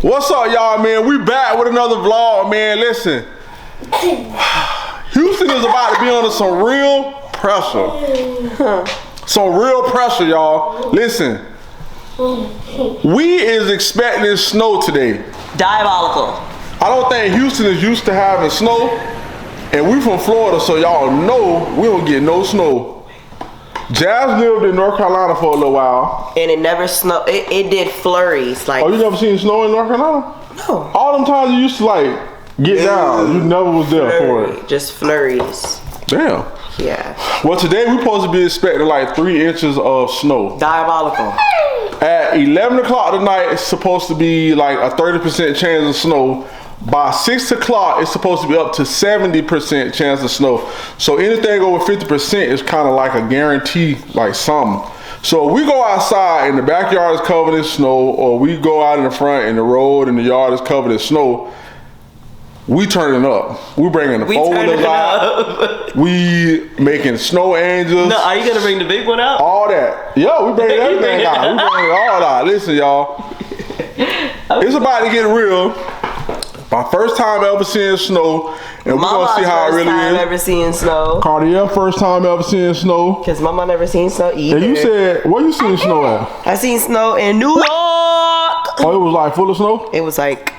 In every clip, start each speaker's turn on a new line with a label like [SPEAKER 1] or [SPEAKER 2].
[SPEAKER 1] What's up, y'all, man? We back with another vlog, man. Listen, Houston is about to be under some real pressure. Some real pressure, y'all. Listen, we is expecting snow today.
[SPEAKER 2] Diabolical.
[SPEAKER 1] I don't think Houston is used to having snow, and we from Florida, so y'all know we don't get no snow. Jazz lived in North Carolina for a little while.
[SPEAKER 2] And it never snowed. It did flurries. Like,
[SPEAKER 1] oh, you never seen snow in North Carolina?
[SPEAKER 2] No.
[SPEAKER 1] All them times you used to like get down, you never was there for it.
[SPEAKER 2] Just flurries.
[SPEAKER 1] Damn.
[SPEAKER 2] Yeah.
[SPEAKER 1] Well, today we're supposed to be expecting like 3 inches of snow.
[SPEAKER 2] Diabolical.
[SPEAKER 1] At 11 o'clock tonight, it's supposed to be like a 30% chance of snow. By 6 o'clock, it's supposed to be up to 70% chance of snow. So anything over 50% is kind of like a guarantee, like something. So if we go outside and the backyard is covered in snow, or we go out in the front and the road and the yard is covered in snow, we turning up. We bringing the folders out. We making snow angels.
[SPEAKER 2] No, are you gonna bring the big one out?
[SPEAKER 1] All that. Yo, we bringing everything out. We bringing it all out. Listen, y'all. It's about to get real. My first time ever seeing snow, and we're gonna see how it really is.
[SPEAKER 2] First time ever seeing snow.
[SPEAKER 1] Cartier, first time ever seeing snow.
[SPEAKER 2] Cause Mama never seen snow either.
[SPEAKER 1] And you said, where you seen snow at?
[SPEAKER 2] I seen snow in New York.
[SPEAKER 1] Oh, it was like full of snow?
[SPEAKER 2] It was like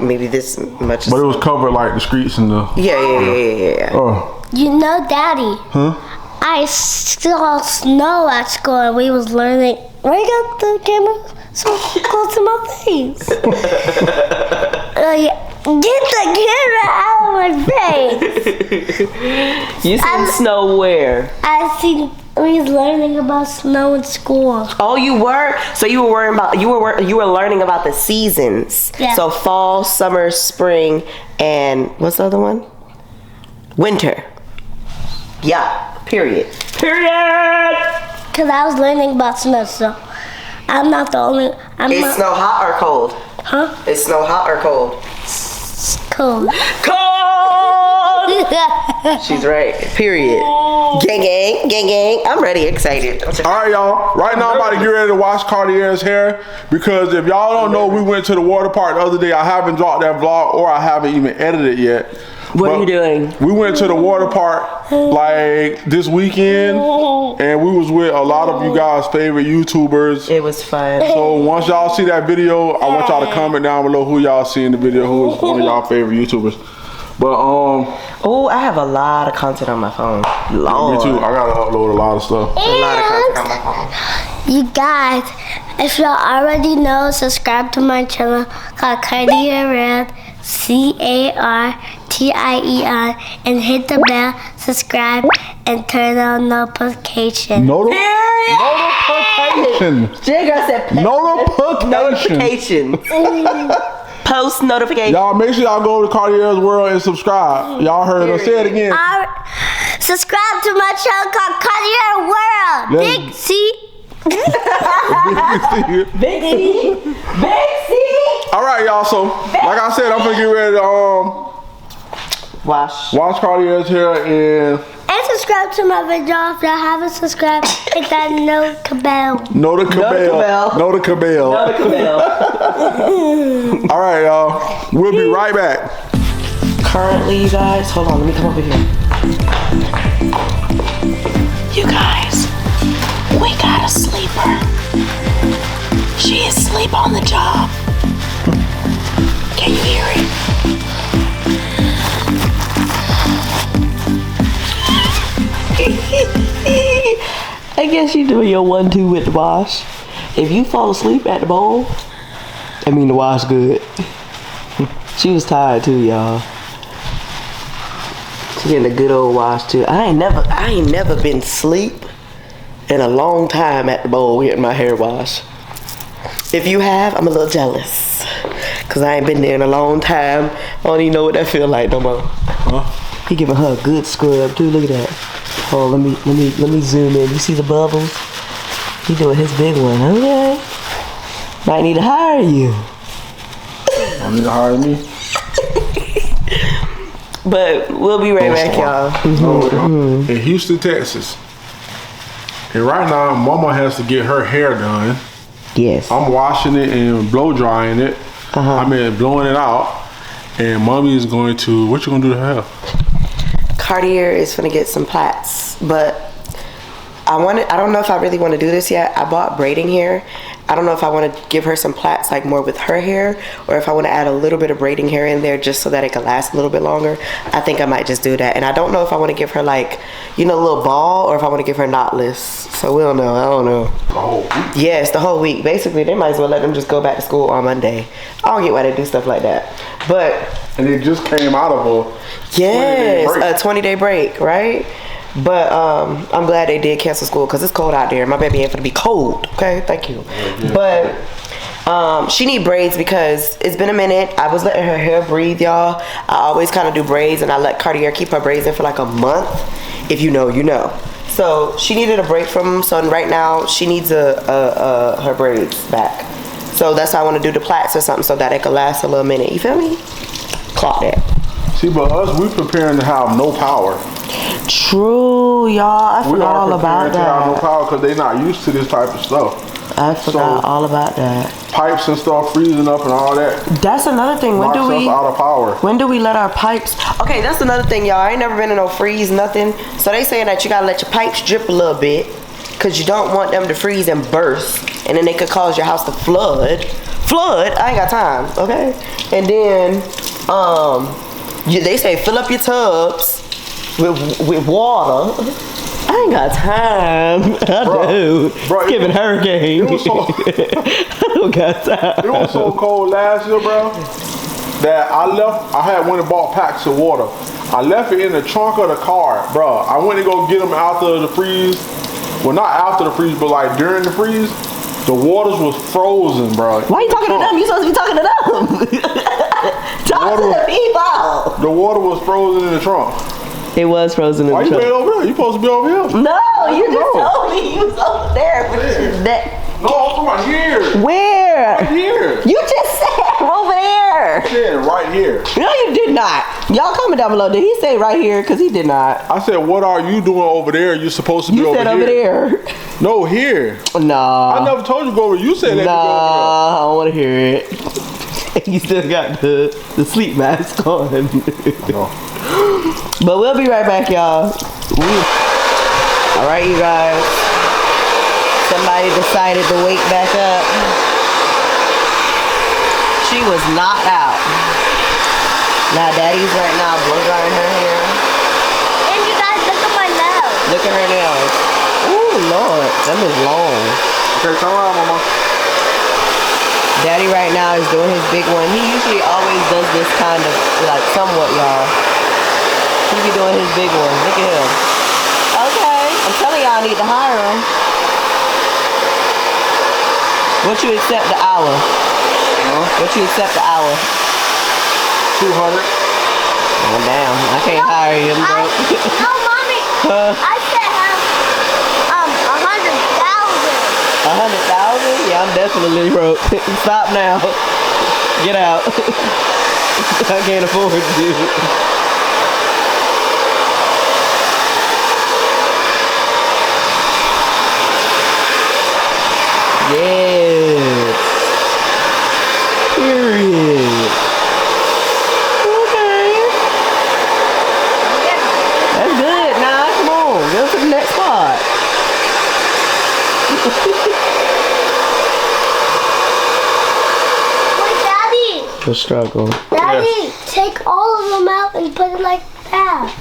[SPEAKER 2] maybe this much.
[SPEAKER 1] But it was covered like the streets and the.
[SPEAKER 2] Yeah.
[SPEAKER 1] Oh.
[SPEAKER 3] You know, Daddy.
[SPEAKER 1] Huh?
[SPEAKER 3] I saw snow at school, and we was learning. Why you got the camera so close to my face? Get the camera out of my face.
[SPEAKER 2] You seen snow where?
[SPEAKER 3] We was learning about snow in school.
[SPEAKER 2] Oh, you were? So you were learning about the seasons.
[SPEAKER 3] Yeah.
[SPEAKER 2] So fall, summer, spring, and what's the other one? Winter. Yeah. Period.
[SPEAKER 3] Cause I was learning about snow, so I'm not the only.
[SPEAKER 2] Is snow hot or cold?
[SPEAKER 3] Huh?
[SPEAKER 2] Is snow hot or cold?
[SPEAKER 3] Cold.
[SPEAKER 2] Cold! She's right. Period. Gang. I'm ready, excited.
[SPEAKER 1] All right, y'all. Right now, I'm about to get ready to wash Cartier's hair, because if y'all don't know, we went to the water park the other day. I haven't dropped that vlog, or I haven't even edited it yet.
[SPEAKER 2] What are you doing?
[SPEAKER 1] We went to the water park like this weekend, and we was with a lot of you guys' favorite YouTubers.
[SPEAKER 2] It was fun.
[SPEAKER 1] So once y'all see that video, I want y'all to comment down below who y'all see in the video, who is one of y'all favorite YouTubers. But
[SPEAKER 2] oh, I have a lot of content on my phone. Lord.
[SPEAKER 1] Me too. I gotta upload a lot of stuff.
[SPEAKER 2] A lot of content on my phone.
[SPEAKER 3] You guys, if y'all already know, subscribe to my channel called Cartier Red, CARTIER, and hit the bell, subscribe, and turn on notifications.
[SPEAKER 1] Notification.
[SPEAKER 2] Jigga said
[SPEAKER 1] Notification.
[SPEAKER 2] Post notification.
[SPEAKER 1] Y'all make sure y'all go to Cartier's World and subscribe. Y'all heard her say it again.
[SPEAKER 3] Subscribe to my channel called Cartier World. Big C.
[SPEAKER 2] Big C.
[SPEAKER 1] All right, y'all. So, like I said, I'm gonna get ready to
[SPEAKER 2] wash
[SPEAKER 1] Cartier's hair and
[SPEAKER 3] subscribe to my video if y'all haven't subscribed. Hit that notification bell.
[SPEAKER 1] Notification. All right, y'all. We'll be right back.
[SPEAKER 2] Currently, you guys, hold on. Let me come over here. You guys, we got a sleeper. She is asleep on the job. Can you hear it? I guess you're doing your 1-2 with the wash. If you fall asleep at the bowl, I mean the wash good. She was tired too, y'all. She getting a good old wash too. I ain't never been asleep in a long time at the bowl getting my hair washed. If you have, I'm a little jealous, cause I ain't been there in a long time. I don't even know what that feel like no more.
[SPEAKER 1] Huh?
[SPEAKER 2] He giving her a good scrub too. Look at that. Oh, let me zoom in. You see the bubbles? He doing his big one. Okay. Might need to hire you.
[SPEAKER 1] I need to hire me.
[SPEAKER 2] But we'll be right back, y'all.
[SPEAKER 1] In Houston, Texas. And right now, Mama has to get her hair done.
[SPEAKER 2] Yes.
[SPEAKER 1] I'm washing it and blow drying it. I mean, blowing it out. And mommy is going to, what you gonna do to her hair?
[SPEAKER 2] Cartier is gonna get some plaits, but I don't know if I really want to do this yet. I bought braiding hair. I don't know if I want to give her some plaits like more with her hair, or if I want to add a little bit of braiding hair in there just so that it can last a little bit longer. I think I might just do that. And I don't know if I want to give her like, you know, a little ball, or if I want to give her knotless. So we don't know. I don't know.
[SPEAKER 1] The whole week?
[SPEAKER 2] Yes, the whole week. Basically, they might as well let them just go back to school on Monday. I don't get why they do stuff like that. But
[SPEAKER 1] And it just came out of a
[SPEAKER 2] 20-day break, right? But I'm glad they did cancel school because it's cold out there. My baby ain't gonna be cold. Okay, thank you. But she need braids because it's been a minute. I was letting her hair breathe, y'all. I always kind of do braids, and I let Cartier keep her braids in for like a month. If you know, you know. So she needed a break from them. So right now she needs her braids back. So that's why I want to do the plaits or something so that it could last a little minute. You feel me? Clock that.
[SPEAKER 1] See, but us, we preparing to have no power.
[SPEAKER 2] True, y'all. I forgot all about
[SPEAKER 1] to have no
[SPEAKER 2] that.
[SPEAKER 1] power because they not used to this type of stuff.
[SPEAKER 2] I forgot all about that.
[SPEAKER 1] Pipes and stuff freezing up and all that.
[SPEAKER 2] That's another thing. When
[SPEAKER 1] Knocks
[SPEAKER 2] do we
[SPEAKER 1] us out of power.
[SPEAKER 2] When do we let our pipes? Okay, that's another thing, y'all. I ain't never been in no freeze, nothing. So they saying that you gotta let your pipes drip a little bit because you don't want them to freeze and burst, and then they could cause your house to flood. I ain't got time. Okay, and then they say fill up your tubs with water. I ain't got time. I do.
[SPEAKER 1] Bro,
[SPEAKER 2] Giving hurricane.
[SPEAKER 1] It was so,
[SPEAKER 2] I don't got time.
[SPEAKER 1] it was so cold last year, bro, that I had went and bought packs of water. I left it in the trunk of the car, bro. I went to go get them after the freeze. Well, not after the freeze, but like during the freeze. The waters was frozen, bro.
[SPEAKER 2] Why you talking to them? You supposed to be talking to them. Talk to the people.
[SPEAKER 1] The water was frozen in the trunk.
[SPEAKER 2] It was frozen in
[SPEAKER 1] Why
[SPEAKER 2] the
[SPEAKER 1] you
[SPEAKER 2] trunk.
[SPEAKER 1] way over there? You supposed to be over here.
[SPEAKER 2] No, you just
[SPEAKER 1] No.
[SPEAKER 2] told me you was over there. But
[SPEAKER 1] No, I'm talking about here.
[SPEAKER 2] where?
[SPEAKER 1] Right here.
[SPEAKER 2] You just said over there.
[SPEAKER 1] I said right here.
[SPEAKER 2] No, you did not. Y'all comment down below. Did he say right here? Because he did not.
[SPEAKER 1] I said, what are you doing over there? You're supposed to be
[SPEAKER 2] You
[SPEAKER 1] over
[SPEAKER 2] said
[SPEAKER 1] here.
[SPEAKER 2] over there.
[SPEAKER 1] No, here.
[SPEAKER 2] Nah.
[SPEAKER 1] I never told you to go over. You said let me go over
[SPEAKER 2] Nah, I don't want to hear it. You still got the sleep mask on.
[SPEAKER 1] there. No.
[SPEAKER 2] But we'll be right back, y'all. All right, you guys. Somebody decided to wake back up. She was knocked out. Now, Daddy's right now blow drying her hair.
[SPEAKER 3] And you guys look at my nails.
[SPEAKER 2] Look at her nails. Ooh, Lord, them is long.
[SPEAKER 1] Okay, come on, mama.
[SPEAKER 2] Daddy right now is doing his big one. He usually always does this kind of, like, somewhat, y'all. He be doing his big one. Look at him. Okay. I'm telling y'all I need to hire him. What you accept the hour? What you accept the hour?
[SPEAKER 1] 200.
[SPEAKER 2] Oh, damn. I can't hire him, bro.
[SPEAKER 3] No, mommy. I said 100,000.
[SPEAKER 2] 100,000? Yeah, I'm definitely broke. Stop now. Get out. I can't afford you. Yes. Period. Okay. That's good. Nah, come on. Go to the next spot.
[SPEAKER 3] Wait, Daddy.
[SPEAKER 2] The struggle.
[SPEAKER 3] Daddy, take all of them out and put it like that.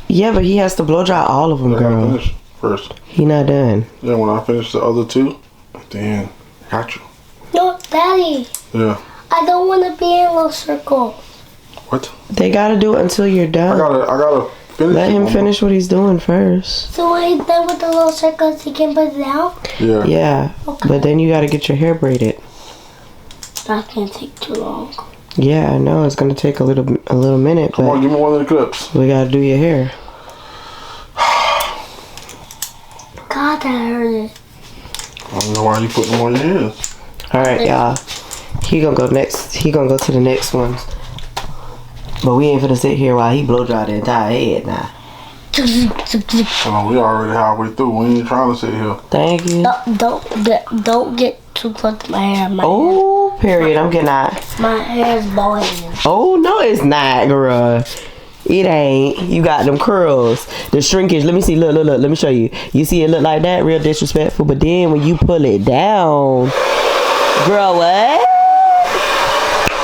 [SPEAKER 2] Yeah, but he has to blow dry all of them,
[SPEAKER 1] I gotta
[SPEAKER 2] girl.
[SPEAKER 1] finish first.
[SPEAKER 2] He not done.
[SPEAKER 1] Yeah, when I finish the other two, then got you.
[SPEAKER 3] No, Daddy.
[SPEAKER 1] Yeah.
[SPEAKER 3] I don't want to be in a little circle.
[SPEAKER 1] What?
[SPEAKER 2] They gotta do it until you're done.
[SPEAKER 1] I gotta finish.
[SPEAKER 2] Let
[SPEAKER 1] it,
[SPEAKER 2] him
[SPEAKER 1] mama.
[SPEAKER 2] finish what he's doing first.
[SPEAKER 3] So when he's done with the little circles, he can put it down?
[SPEAKER 1] Yeah.
[SPEAKER 2] Yeah,
[SPEAKER 3] Okay.
[SPEAKER 2] but then you gotta get your hair braided.
[SPEAKER 3] That can't take too long.
[SPEAKER 2] Yeah, I know it's gonna take a little minute,
[SPEAKER 1] Come on,
[SPEAKER 2] but
[SPEAKER 1] give me one of the clips.
[SPEAKER 2] we gotta do your hair.
[SPEAKER 3] God, that hurt.
[SPEAKER 1] I don't know why you putting them on your hands.
[SPEAKER 2] All right, y'all. He gonna go next. He gonna go to the next one. But we ain't finna sit here while he blow dry the entire head now.
[SPEAKER 1] Come on, we already halfway through. We ain't trying to sit here.
[SPEAKER 2] Thank you.
[SPEAKER 3] Don't get too close to my hair.
[SPEAKER 2] Oh, period. I'm getting out.
[SPEAKER 3] My hair's bald.
[SPEAKER 2] Oh, no, it's not, girl. It ain't. You got them curls. The shrinkage. Let me see. Look. Let me show you. You see it look like that? Real disrespectful. But then when you pull it down, girl, what?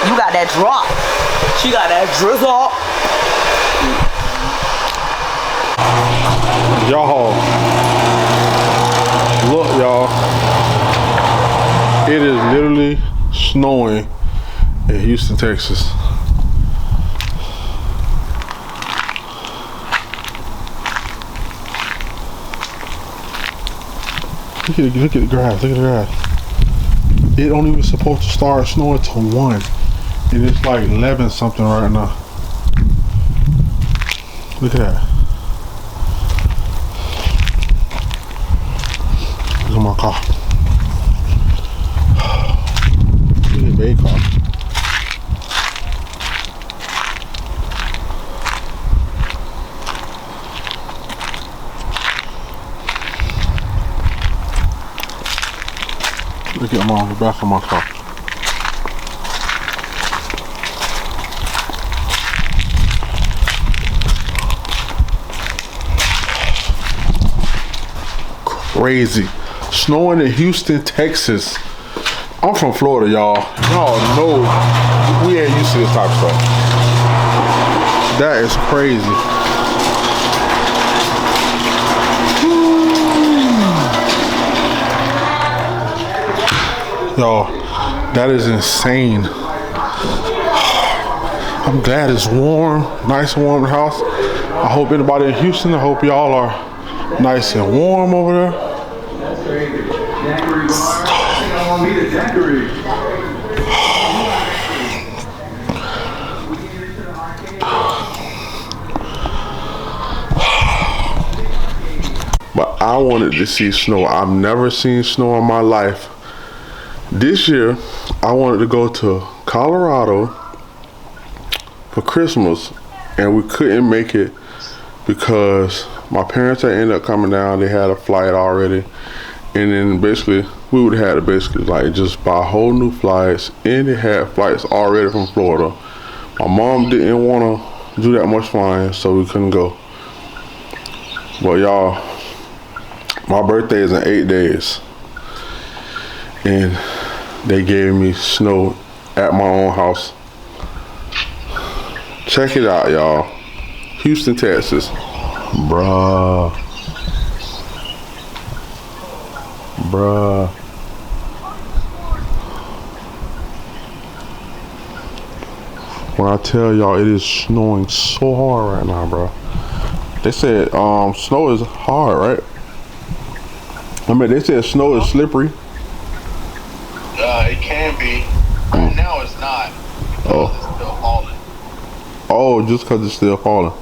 [SPEAKER 2] You got that drop. She got that drizzle.
[SPEAKER 1] Y'all, look, y'all. It is literally snowing in Houston, Texas. Look at the grass. Look at the grass. It don't even supposed to start snowing till 1. And it's like 11 something right now. Look at that. Look at my car. Look at the big car. Look at the back of my car. Crazy. Snowing in Houston, Texas. I'm from Florida, y'all. Y'all know we ain't used to this type of stuff. That is crazy. Y'all, that is insane. I'm glad it's warm, nice and warm in the house. I hope anybody in Houston, I hope y'all are nice and warm over there. But I wanted to see snow. I've never seen snow in my life. This year, I wanted to go to Colorado for Christmas, and we couldn't make it because my parents had ended up coming down. They had a flight already, and then basically we would have had to basically like just buy whole new flights, and they had flights already from Florida. My mom didn't want to do that much flying, so we couldn't go. But y'all, my birthday is in 8 days, and they gave me snow at my own house. Check it out, y'all. Houston, Texas. Bruh. When I tell y'all it is snowing so hard right now, bro. They said snow is hard, right? I mean, they said snow is slippery.
[SPEAKER 4] It can be. Right now it's not. Because it's still falling.
[SPEAKER 1] Oh, just because it's still falling.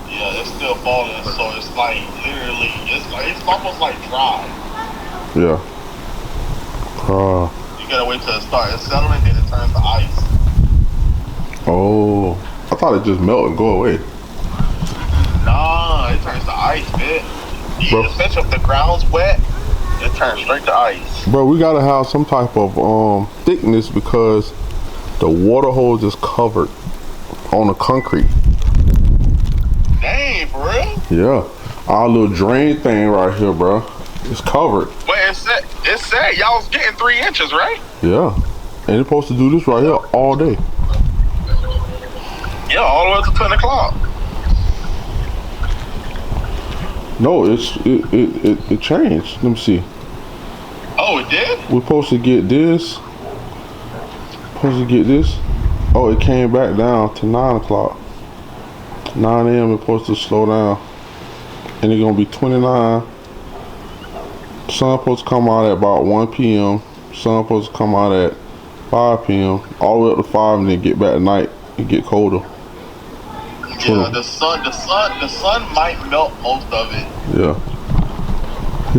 [SPEAKER 4] Yeah, it's still falling, so it's like literally, it's almost like dry.
[SPEAKER 1] Yeah.
[SPEAKER 4] You gotta wait till it starts settling, then it turns to ice.
[SPEAKER 1] Oh, I thought it just melt and go away.
[SPEAKER 4] Nah, it turns to ice, man.
[SPEAKER 1] Bro.
[SPEAKER 4] Especially if the ground's wet, it turns straight to ice.
[SPEAKER 1] Bro, we gotta have some type of thickness because the water hose is covered on the concrete.
[SPEAKER 4] Dang, for real?
[SPEAKER 1] Yeah, our little drain thing right here, bro, it's covered.
[SPEAKER 4] But it said y'all was getting 3 inches, right?
[SPEAKER 1] Yeah, and it's supposed to do this right here all day.
[SPEAKER 4] Yeah, all the way to 10 o'clock.
[SPEAKER 1] No, it changed. Let me see.
[SPEAKER 4] Oh, it did?
[SPEAKER 1] We're supposed to get this. Oh, it came back down to 9 o'clock. 9 a.m. it's supposed to slow down. And it's gonna be 29. Sun supposed to come out at about 1 p.m. Sun supposed to come out at 5 p.m. all the way up to 5, and then get back at night and get colder.
[SPEAKER 4] Yeah, the sun might melt most of it.
[SPEAKER 1] Yeah,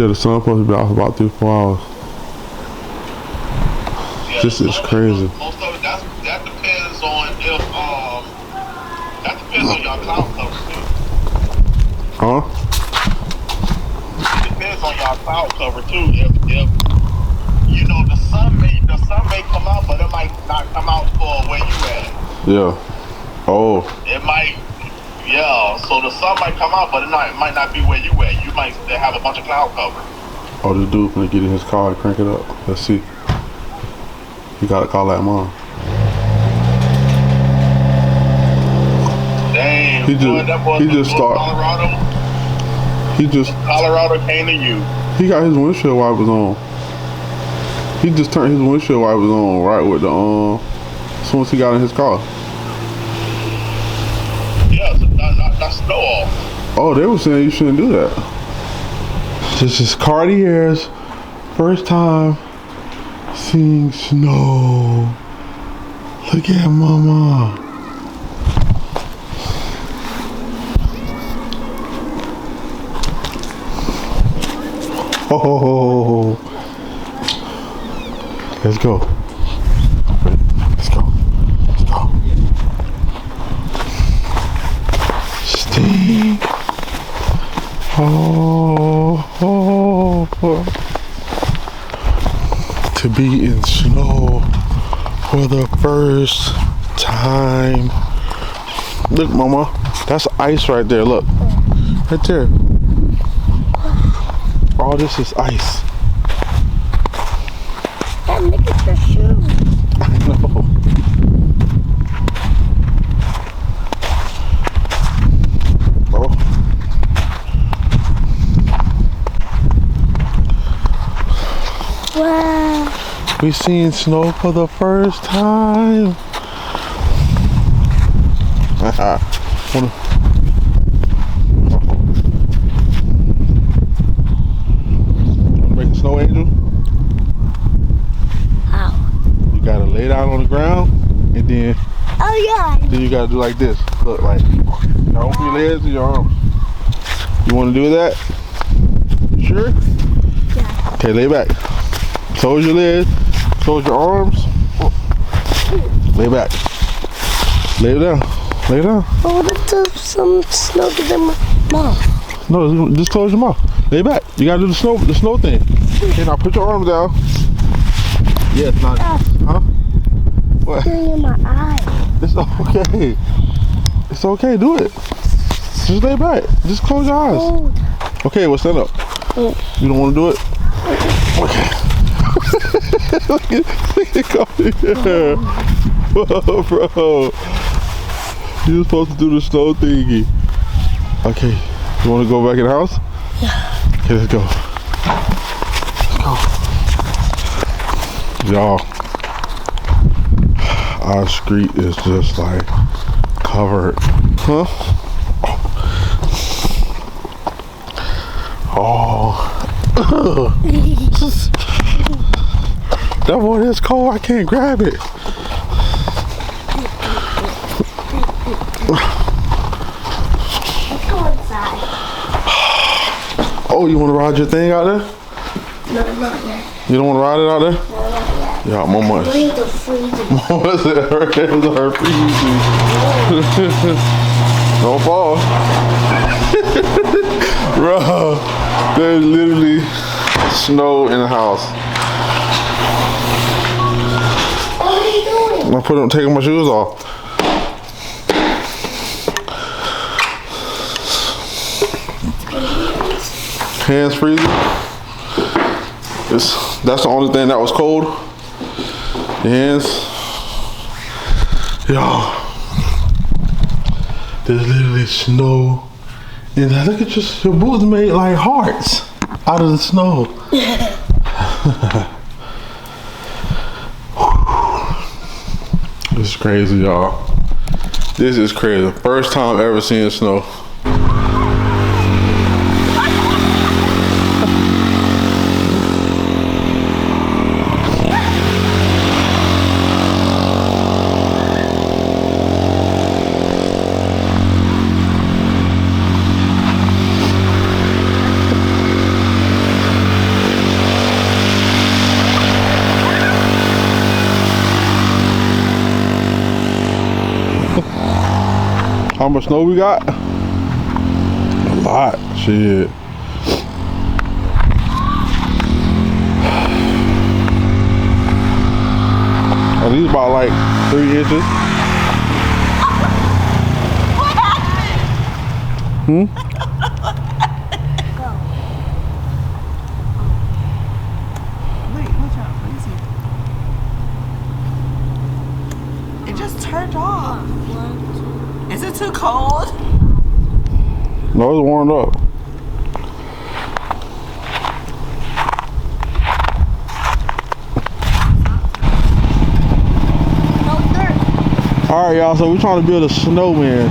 [SPEAKER 1] the sun supposed to be out for about 3-4 hours.
[SPEAKER 4] Yeah,
[SPEAKER 1] This is crazy.
[SPEAKER 4] Most of it, that depends on if that depends on y'all cloud cover too.
[SPEAKER 1] Huh?
[SPEAKER 4] It depends on y'all cloud cover too. If you the sun may come out, but it might not come out for where you at.
[SPEAKER 1] Yeah. Oh.
[SPEAKER 4] It might, yeah. So the sun might come out, but it might not be where you at. You might still have a bunch of cloud cover.
[SPEAKER 1] Oh, this dude's gonna get in his car and crank it up. Let's see. You gotta call that mom.
[SPEAKER 4] Dang,
[SPEAKER 1] He just started.
[SPEAKER 4] Colorado came to you.
[SPEAKER 1] He got his windshield wipers on. He just turned his windshield wipers on right with the as soon as he got in his car.
[SPEAKER 4] Yeah, so not snow off.
[SPEAKER 1] Oh, they were saying you shouldn't do that. This is Cartier's first time seeing snow. Look at mama. Oh, let's go. Let's go. Let's go. Steve. Oh. To be in snow for the first time. Look, mama. That's ice right there. Look. Right there. All this is ice.
[SPEAKER 3] And look at your shoes.
[SPEAKER 1] I know. Oh.
[SPEAKER 3] Wow.
[SPEAKER 1] We seen snow for the first time. Snow angel?
[SPEAKER 3] How?
[SPEAKER 1] You gotta lay down on the ground and then you gotta do like this. Look, like open your legs and your arms. You wanna do that? You sure?
[SPEAKER 3] Yeah.
[SPEAKER 1] Okay, lay back. Close your legs, close your arms. Lay back. Lay down. Lay down.
[SPEAKER 3] I wanted to some snow get in my mouth.
[SPEAKER 1] No, just close your mouth. Lay back. You gotta do the snow thing. Okay, now put your arms down. Yeah, it's not. Huh? What?
[SPEAKER 3] Getting in my eye.
[SPEAKER 1] It's okay. It's okay. Do it. Just lay back. Just close your eyes.
[SPEAKER 3] Cold.
[SPEAKER 1] Okay, well, stand up. You don't want to do it? Okay. Look at Cody here. Whoa, bro. You were supposed to do the snow thingy. Okay. You want to go back in the house?
[SPEAKER 3] Yeah.
[SPEAKER 1] Okay, let's go. Y'all, our street is just like covered. Huh? Oh. That boy is cold. I can't grab it.
[SPEAKER 3] Let's go inside.
[SPEAKER 1] Oh, you want to ride your thing out there?
[SPEAKER 3] No, not yet.
[SPEAKER 1] You don't want to ride it out there?
[SPEAKER 3] No, not yet.
[SPEAKER 1] Yeah, mama.
[SPEAKER 3] Bring the freezer.
[SPEAKER 1] Mama said her freezing. Don't fall. Bro, there's literally snow in the house.
[SPEAKER 3] What are you doing?
[SPEAKER 1] I'm taking my shoes off. Hands freezing. That's the only thing that was cold. The hands. Y'all. There's literally snow. And look at your boots made like hearts out of the snow. This is crazy, y'all. This is crazy. First time ever seeing snow. How much snow we got? A lot. Shit. Now these about like 3 inches.
[SPEAKER 5] What happened? Wait, watch out. Let me see. It just turned off. Is it too cold?
[SPEAKER 1] No, it's warmed up. Alright y'all, so we're trying to build a snowman.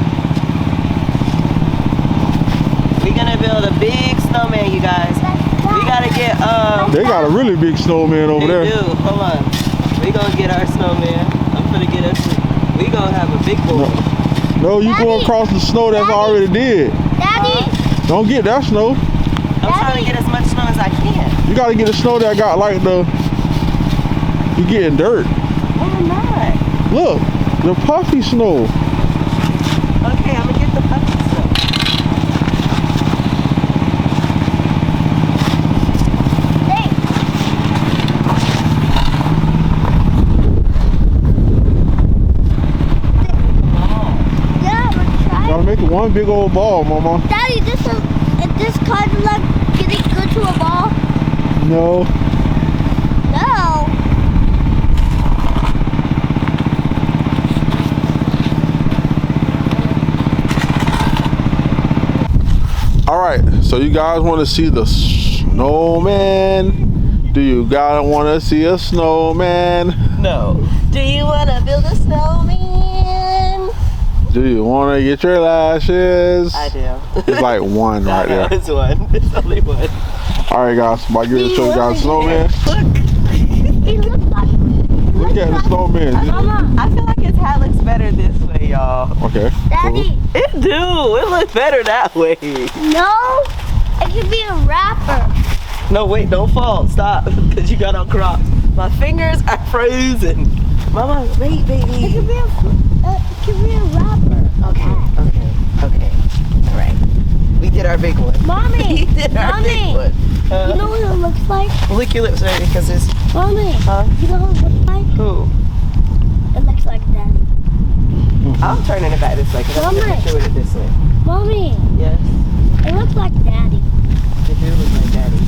[SPEAKER 2] We're gonna build a big snowman, you guys. We gotta get
[SPEAKER 1] They got a really big snowman over there.
[SPEAKER 2] They do. Hold on. We gonna get our snowman. I'm gonna get us. We gonna have a big boy.
[SPEAKER 1] No, you go across the snow that's already dead.
[SPEAKER 3] Daddy,
[SPEAKER 1] Don't get that snow.
[SPEAKER 2] I'm trying to get as much snow as I can.
[SPEAKER 1] You gotta get the snow that got like the, you getting dirt.
[SPEAKER 2] No, I'm not.
[SPEAKER 1] Look, the puffy snow.
[SPEAKER 2] Okay, I'm gonna get the puppy snow.
[SPEAKER 3] yeah, we're trying.
[SPEAKER 1] Gotta make it one big old ball, mama.
[SPEAKER 3] Daddy, this kind of like getting good to a ball.
[SPEAKER 1] No.
[SPEAKER 3] No.
[SPEAKER 1] Alright, so you guys want to see the snowman? Do you guys want to see a snowman?
[SPEAKER 2] No. Do you wanna build a snowman?
[SPEAKER 1] Do you want to get your lashes?
[SPEAKER 2] I do.
[SPEAKER 1] It's like one right
[SPEAKER 2] No,
[SPEAKER 1] there.
[SPEAKER 2] it's one. It's only one.
[SPEAKER 1] Alright guys, I'm about to get to show you guys the snowman.
[SPEAKER 3] He looks like.
[SPEAKER 1] Look at the snowman.
[SPEAKER 3] Mama,
[SPEAKER 2] I feel like his hat looks better this way, y'all.
[SPEAKER 1] Okay.
[SPEAKER 3] Daddy.
[SPEAKER 2] It do. It looks better that way.
[SPEAKER 3] No, it could be a rapper.
[SPEAKER 2] No, wait, don't fall. Stop, because you got on Crocs. My fingers are frozen. Mama, wait,
[SPEAKER 3] It
[SPEAKER 2] baby.
[SPEAKER 3] could be a rapper.
[SPEAKER 2] Okay. All right. We did our big one.
[SPEAKER 3] Mommy,
[SPEAKER 2] We did our big
[SPEAKER 3] Mommy.
[SPEAKER 2] one.
[SPEAKER 3] You know what it looks like?
[SPEAKER 2] Lick your lips, baby, because it's
[SPEAKER 3] Mommy,
[SPEAKER 2] Huh?
[SPEAKER 3] you know what it looks like?
[SPEAKER 2] who?
[SPEAKER 3] It looks like Daddy.
[SPEAKER 2] I'm turning it back this way because I'm
[SPEAKER 3] Mama.
[SPEAKER 2] going to do it this way.
[SPEAKER 3] Mommy,
[SPEAKER 2] Yes,
[SPEAKER 3] it looks like Daddy.
[SPEAKER 2] it do look like daddy.